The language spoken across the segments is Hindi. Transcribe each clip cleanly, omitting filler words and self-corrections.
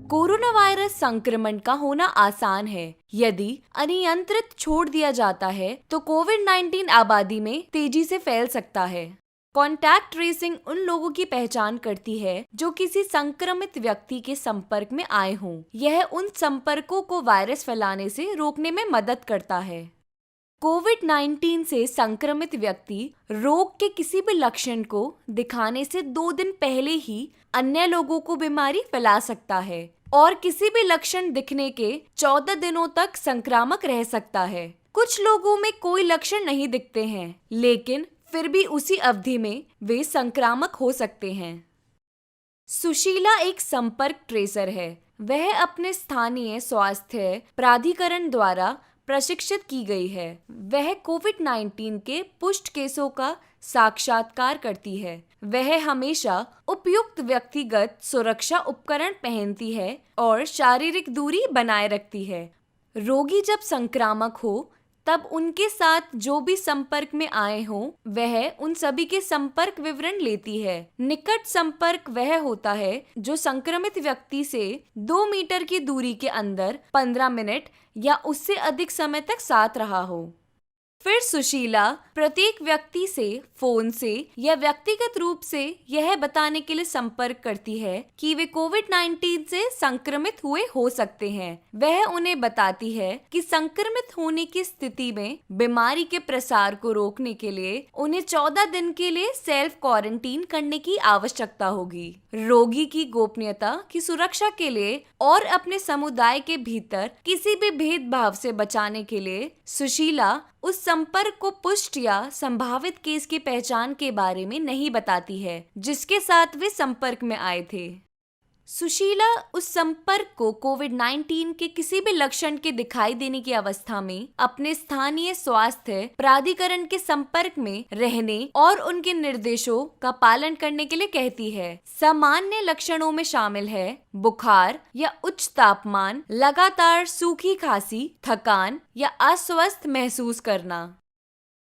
कोरोना वायरस संक्रमण का होना आसान है। यदि अनियंत्रित छोड़ दिया जाता है तो कोविड-19 आबादी में तेजी से फैल सकता है। कॉन्टैक्ट ट्रेसिंग उन लोगों की पहचान करती है जो किसी संक्रमित व्यक्ति के संपर्क में आए हों। यह उन संपर्कों को वायरस फैलाने से रोकने में मदद करता है। कोविड-19 से संक्रमित व्यक्ति रोग के किसी भी लक्षण को दिखाने से 2 दिन पहले ही अन्य लोगों को बीमारी फैला सकता है और किसी भी लक्षण दिखने के 14 दिनों तक संक्रामक रह सकता है। कुछ लोगों में कोई लक्षण नहीं दिखते हैं, लेकिन फिर भी उसी अवधि में वे संक्रामक हो सकते हैं। सुशीला एक संपर्क ट्रेसर है। वह अपने स्थानीय स्वास्थ्य प्राधिकरण द्वारा प्रशिक्षित की गई है। वह कोविड-19 के पुष्ट केसों का साक्षात्कार करती है। वह हमेशा उपयुक्त व्यक्तिगत सुरक्षा उपकरण पहनती है और शारीरिक दूरी बनाए रखती है। रोगी जब संक्रामक हो तब उनके साथ जो भी संपर्क में आए हों, वह उन सभी के संपर्क विवरण लेती है। निकट संपर्क वह होता है जो संक्रमित व्यक्ति से 2 मीटर की दूरी के अंदर 15 मिनट या उससे अधिक समय तक साथ रहा हो। फिर सुशीला प्रत्येक व्यक्ति से फोन से या व्यक्तिगत रूप से यह बताने के लिए संपर्क करती है कि वे कोविड-19 से संक्रमित हुए हो सकते हैं। वह उन्हें बताती है कि संक्रमित होने की स्थिति में बीमारी के प्रसार को रोकने के लिए उन्हें 14 दिन के लिए सेल्फ क्वारंटीन करने की आवश्यकता होगी। रोगी की गोपनीयता की सुरक्षा के लिए और अपने समुदाय के भीतर किसी भी भेदभाव से बचाने के लिए सुशीला उस संपर्क को पुष्ट या संभावित केस की पहचान के बारे में नहीं बताती है जिसके साथ वे संपर्क में आए थे। सुशीला उस संपर्क को कोविड-19 के किसी भी लक्षण के दिखाई देने की अवस्था में अपने स्थानीय स्वास्थ्य प्राधिकरण के संपर्क में रहने और उनके निर्देशों का पालन करने के लिए कहती है। सामान्य लक्षणों में शामिल है बुखार या उच्च तापमान, लगातार सूखी खांसी, थकान या अस्वस्थ महसूस करना।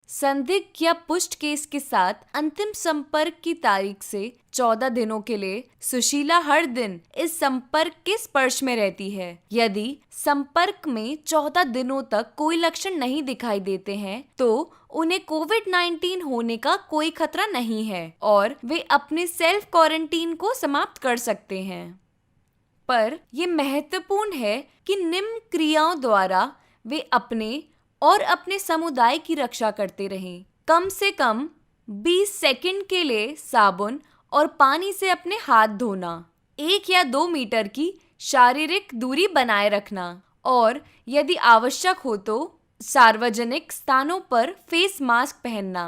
संदिग्ध या पुष्ट केस के साथ अंतिम संपर्क की तारीख से 14 दिनों के लिए सुशीला हर दिन इस संपर्क के स्पर्श में रहती है। यदि संपर्क में 14 दिनों तक कोई लक्षण नहीं दिखाई देते हैं तो उन्हें कोविड-19 होने का कोई खतरा नहीं है और वे अपने सेल्फ क्वारंटीन को समाप्त कर सकते हैं। पर यह महत्वपूर्ण है कि निम्न क्रियाओं द्वारा वे अपने और अपने समुदाय की रक्षा करते रहें। कम से कम 20 सेकंड के लिए साबुन और पानी से अपने हाथ धोना, 1 या 2 मीटर की शारीरिक दूरी बनाए रखना और यदि आवश्यक हो तो सार्वजनिक स्थानों पर फेस मास्क पहनना।